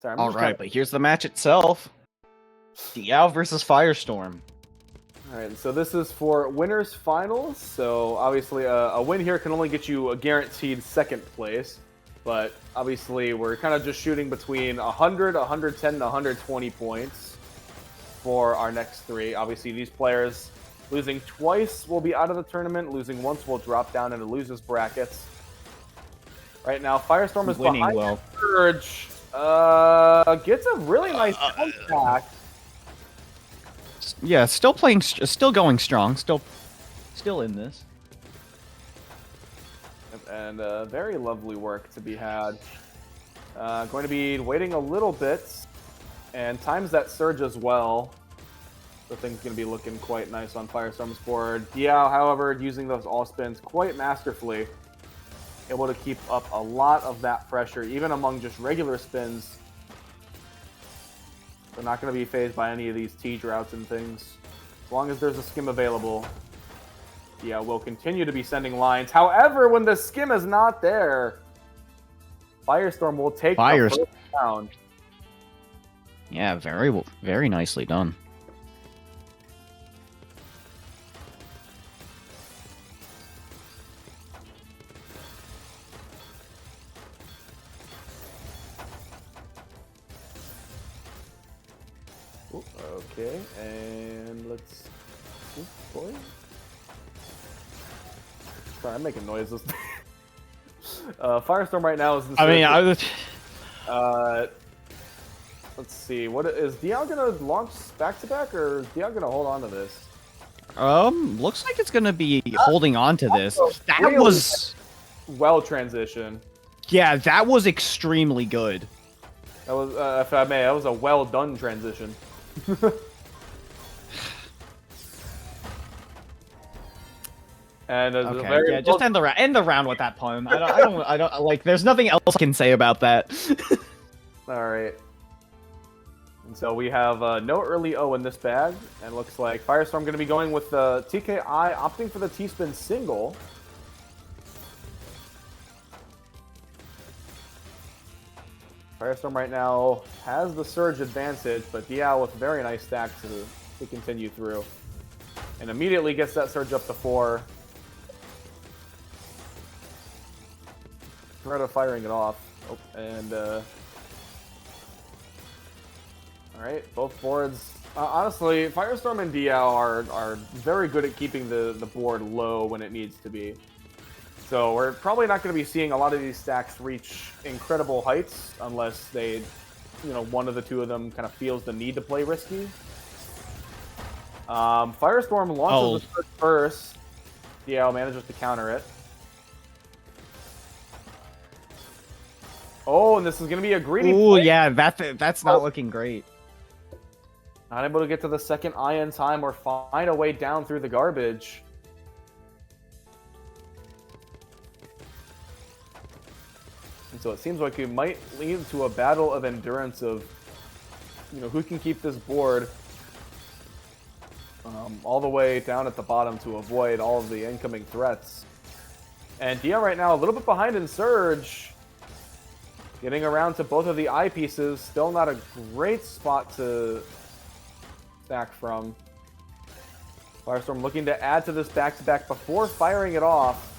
Sorry, All right, but here's the match itself. Diao versus Firestorm. All right, so this is for winners finals. So obviously, a win here can only get you a guaranteed second place. But obviously, we're kind of just shooting between 100, 110, and 120 points for our next three. Obviously, these players losing twice will be out of the tournament. Losing once will drop down into losers brackets. Right now, Firestorm is winning behind well. Surge. Gets a really nice contact. Yeah, still playing, still going strong, still in this. And very lovely work to be had. Going to be waiting a little bit, and times that surge as well. So things going to be looking quite nice on Firestorm's board. Diao, however, using those all spins quite masterfully, able to keep up a lot of that pressure, even among just regular spins. They're not going to be phased by any of these T-droughts and things. As long as there's a skim available, yeah, we'll continue to be sending lines. However, when the skim is not there, Firestorm will take the first round. Yeah, very nicely done. Okay, and let's... Oops, boy. Sorry, I'm making noises. Firestorm right now is in let's see. What is Diao gonna launch back-to-back, or is Diao gonna hold on to this? Looks like it's gonna be holding on to this. That really was... well transition. Yeah, that was extremely good. That was, if I may, that was a well-done transition. And okay, yeah, just end the round with that poem. I don't like. There's nothing else I can say about that. All right. And so we have no early O in this bag, and looks like Firestorm going to be going with the TKI, opting for the T-spin single. Firestorm right now has the surge advantage, but Diao with a very nice stack to continue through. And immediately gets that surge up to 4. Threat of firing it off. Oh, and, alright, both boards. Honestly, Firestorm and Diao are very good at keeping the board low when it needs to be. So we're probably not going to be seeing a lot of these stacks reach incredible heights unless they, one of the two of them kind of feels the need to play risky. Firestorm launches the surge first. Diao manages to counter it. Oh, and this is going to be a greedy play. Yeah, that's not looking great. Not able to get to the second eye in time or find a way down through the garbage. And so it seems like it might lead to a battle of endurance of, who can keep this board all the way down at the bottom to avoid all of the incoming threats. And Diao right now a little bit behind in surge. Getting around to both of the eyepieces. Still not a great spot to stack from. Firestorm looking to add to this back-to-back before firing it off.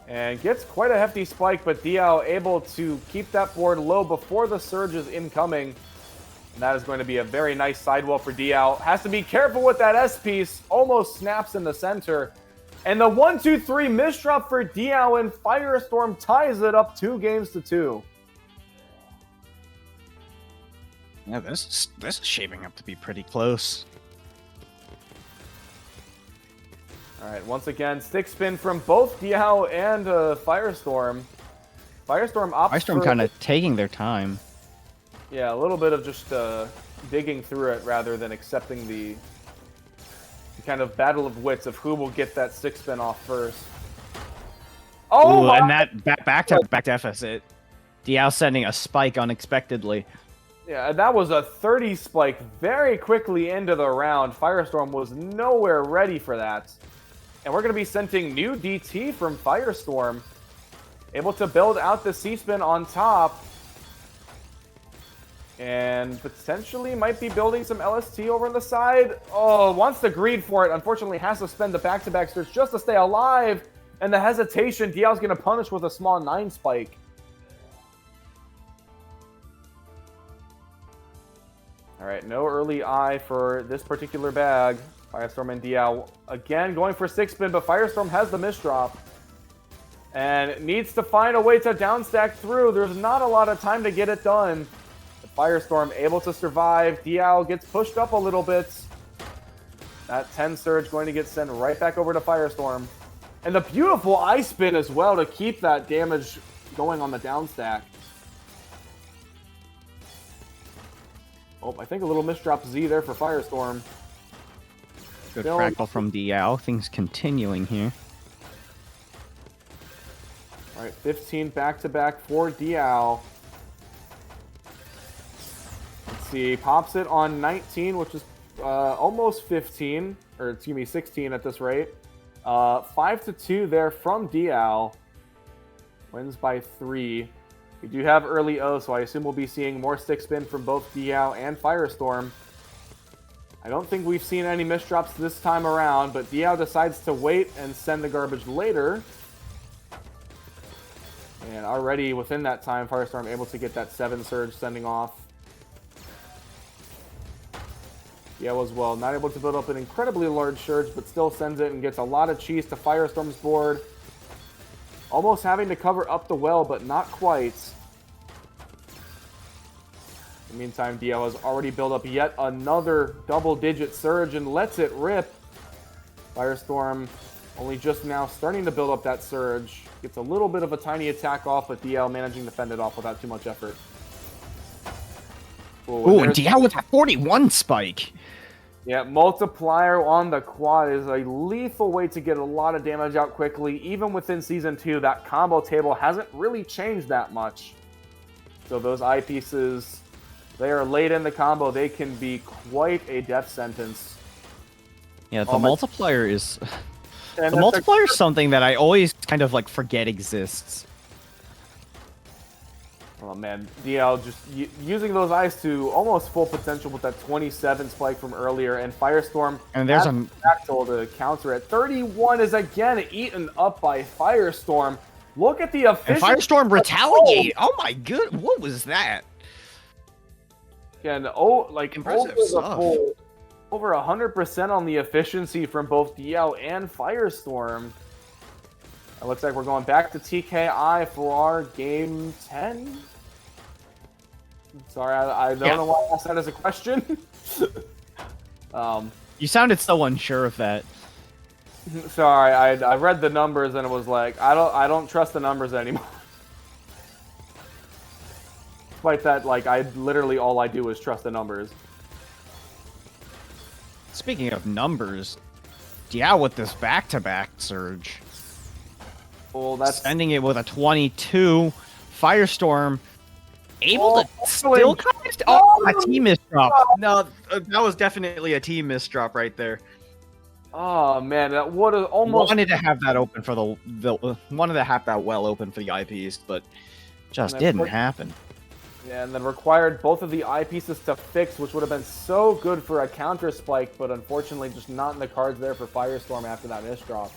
And gets quite a hefty spike, but Diao able to keep that board low before the surge is incoming. And that is going to be a very nice sidewall for Diao. Has to be careful with that S-piece. Almost snaps in the center. And the 1-2-3 misdrop for Diao, and Firestorm ties it up 2-2. Yeah, this is shaping up to be pretty close. All right, once again, stick spin from both Diao and Firestorm. Firestorm kind of taking their time. Yeah, a little bit of just digging through it rather than accepting the kind of battle of wits of who will get that stick spin off first. Oh, and that back deficit. Diao sending a spike unexpectedly. Yeah, that was a 30 spike very quickly into the round. Firestorm was nowhere ready for that. And we're going to be sending new DT from Firestorm. Able to build out the C-spin on top. And potentially might be building some LST over on the side. Oh, wants to greed for it. Unfortunately, has to spend the back-to-back search just to stay alive. And the hesitation, Diao's going to punish with a small 9 spike. All right, no early eye for this particular bag. Firestorm and Diao again going for 6-spin, but Firestorm has the misdrop. And needs to find a way to downstack through. There's not a lot of time to get it done. But Firestorm able to survive. Diao gets pushed up a little bit. That 10 surge going to get sent right back over to Firestorm. And the beautiful ice spin as well to keep that damage going on the downstack. Oh, I think a little misdrop Z there for Firestorm. Good fractal from Diao. Things continuing here. All right, 15 back-to-back for Diao. Let's see, pops it on 19, which is almost 15, or excuse me, 16 at this rate. 5-2 there from Diao. Wins by 3. We do have early O, so I assume we'll be seeing more stick spin from both Diao and Firestorm. I don't think we've seen any misdrops this time around, but Diao decides to wait and send the garbage later. And already within that time, Firestorm able to get that 7 surge sending off. Diao as well, not able to build up an incredibly large surge, but still sends it and gets a lot of cheese to Firestorm's board. Almost having to cover up the well, but not quite. In the meantime, Diao has already built up yet another double-digit surge and lets it rip. Firestorm only just now starting to build up that surge. Gets a little bit of a tiny attack off, but Diao managing to fend it off without too much effort. Ooh, and Diao with a 41 spike. Yeah, multiplier on the quad is a lethal way to get a lot of damage out quickly. Even within Season 2, that combo table hasn't really changed that much. So those eyepieces, they are late in the combo. They can be quite a death sentence. Yeah, the multiplier is... the multiplier is something that I always kind of like forget exists. Oh man, Diao just using those eyes to almost full potential with that 27 spike from earlier, and Firestorm and there's a fractal to counter it. 31 is again eaten up by Firestorm. Look at the efficiency. And Firestorm retaliate. Oh my good, what was that? And impressive stuff. Over 100% on the efficiency from both Diao and Firestorm. It looks like we're going back to TKI for our game 10. Sorry, I don't know why I asked that as a question. You sounded so unsure of that. Sorry, I read the numbers and it was like I don't trust the numbers anymore. Despite that, like literally all I do is trust the numbers. Speaking of numbers, Diao with this back-to-back surge. Well, that's sending it with a 22. Firestorm able to still kind of... a team misdrop. No, that was definitely a team misdrop right there. Oh man, that would have almost wanted to have that open for wanted to have that well open for the eyepiece, but just didn't happen. Yeah, and then required both of the eyepieces to fix, which would have been so good for a counter spike, but unfortunately just not in the cards there for Firestorm after that misdrop.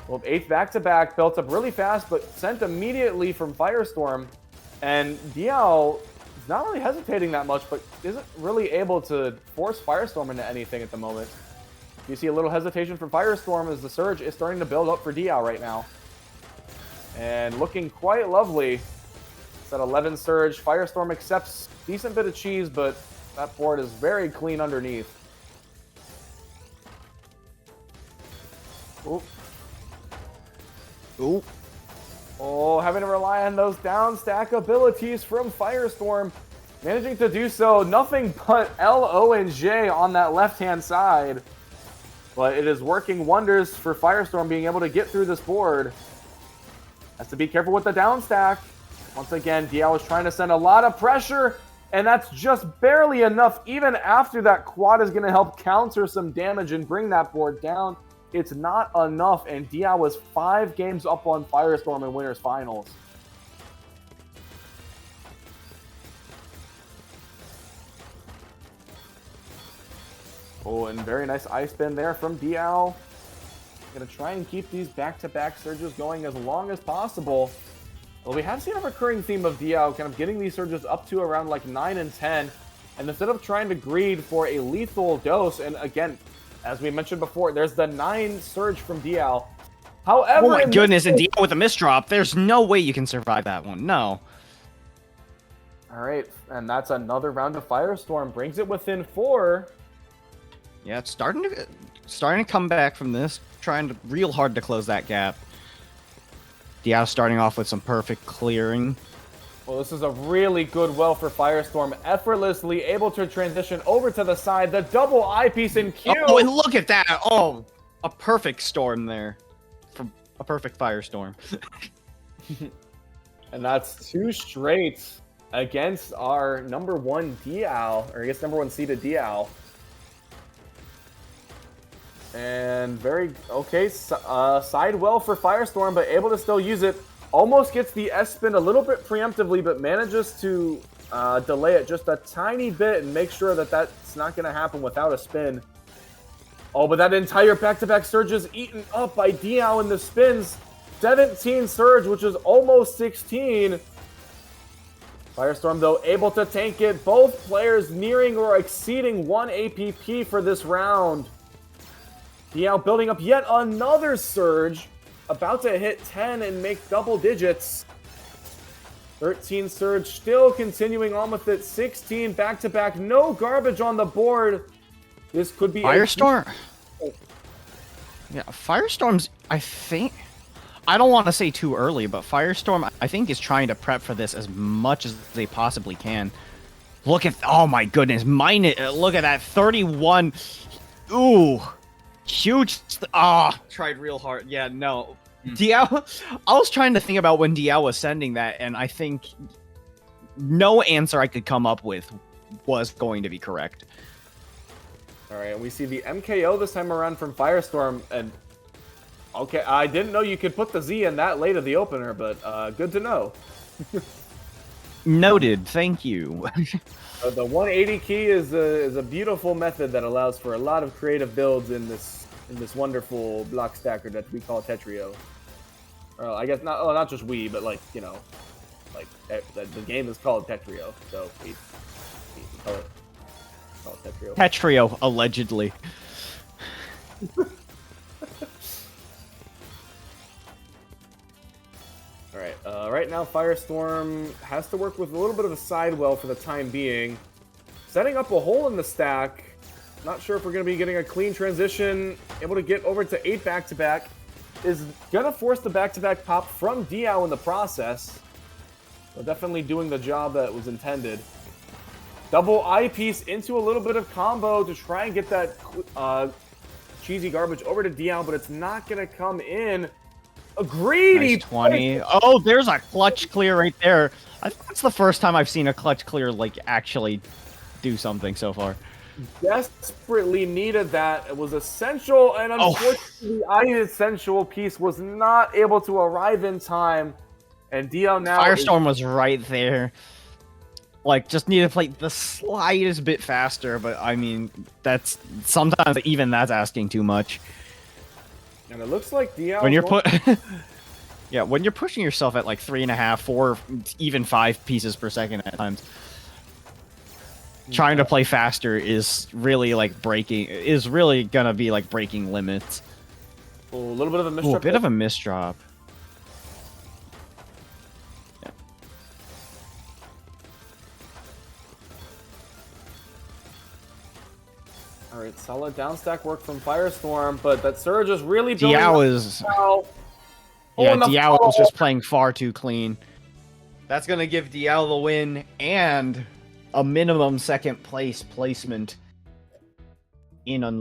Well, 8th back-to-back, built up really fast, but sent immediately from Firestorm. And Diao is not really hesitating that much, but isn't really able to force Firestorm into anything at the moment. You see a little hesitation from Firestorm as the surge is starting to build up for Diao right now. And looking quite lovely. It's at 11 surge. Firestorm accepts a decent bit of cheese, but that board is very clean underneath. Oop. Ooh. Oh, having to rely on those down stack abilities from Firestorm. Managing to do so, nothing but L, O, and J on that left-hand side. But it is working wonders for Firestorm being able to get through this board. Has to be careful with the down stack. Once again, Diao is trying to send a lot of pressure, and that's just barely enough. Even after that quad is going to help counter some damage and bring that board down. It's not enough, and Diao was 5 games up on Firestorm in Winners Finals. Oh, and very nice ice spin there from Diao. Gonna try and keep these back-to-back surges going as long as possible. Well, we have seen a recurring theme of Diao kind of getting these surges up to around like 9 and 10. And instead of trying to greed for a lethal dose, and again, as we mentioned before, there's the 9 surge from Diao. However, oh my goodness, and Diao with a misdrop, there's no way you can survive that one. No. All right, and that's another round of Firestorm. Brings it within 4. Yeah, it's starting to come back from this. Trying real hard to close that gap. Diao starting off with some perfect clearing. Well, this is a really good well for Firestorm. Effortlessly able to transition over to the side. The double eyepiece in Q. Oh, and look at that. Oh, a perfect storm there. From a perfect Firestorm. And that's 2 straight against our number 1 Diao, or I guess number 1 seeded Diao. And very, okay, side well for Firestorm, but able to still use it. Almost gets the S-spin a little bit preemptively, but manages to delay it just a tiny bit and make sure that that's not going to happen without a spin. Oh, but that entire back-to-back surge is eaten up by Diao in the spins. 17 surge, which is almost 16. Firestorm, though, able to tank it. Both players nearing or exceeding 1 APP for this round. Diao building up yet another surge. About to hit 10 and make double digits. 13 surge, still continuing on with it. 16 back-to-back, no garbage on the board. This could be Firestorm. Yeah, Firestorm's, I think, I don't want to say too early, but Firestorm, I think, is trying to prep for this as much as they possibly can. Look at, oh my goodness, look at that, 31. Ooh. Huge. Tried real hard. Yeah, no. Diao, I was trying to think about when Diao was sending that, and I think no answer I could come up with was going to be correct. All right, and we see the MKO this time around from Firestorm, and okay, I didn't know you could put the Z in that late of the opener, but good to know. Noted. Thank you. The 180 key is a beautiful method that allows for a lot of creative builds in this wonderful block stacker that we call Tetrio. I guess not just we, but like, you know, like the game is called Tetrio, so we call it Tetrio. Tetrio, allegedly. Alright, right now Firestorm has to work with a little bit of a sidewell for the time being. Setting up a hole in the stack. Not sure if we're going to be getting a clean transition. Able to get over to 8 back-to-back. Is going to force the back-to-back pop from Diao in the process. So definitely doing the job that was intended. Double eyepiece into a little bit of combo to try and get that cheesy garbage over to Diao, but it's not going to come in. A greedy nice 20. Oh, there's a clutch clear right there. I think that's the first time I've seen a clutch clear like actually do something so far. Desperately needed that. It was essential, and unfortunately, the essential piece was not able to arrive in time. And Diao now Firestorm was right there. Like, just need to play the slightest bit faster, but I mean, that's sometimes even that's asking too much. And it looks like Diao when you're yeah, when you're pushing yourself at like 3.5, 4, even 5 pieces per second at times, trying to play faster is really like gonna be like breaking limits. A little bit of a misdrop. A bit of a misdrop. Yeah. Alright, solid downstack work from Firestorm, but that surge is really building Diao is... Yeah, Diao was just playing far too clean. That's gonna give Diao the win and a minimum second place placement in Unleashed.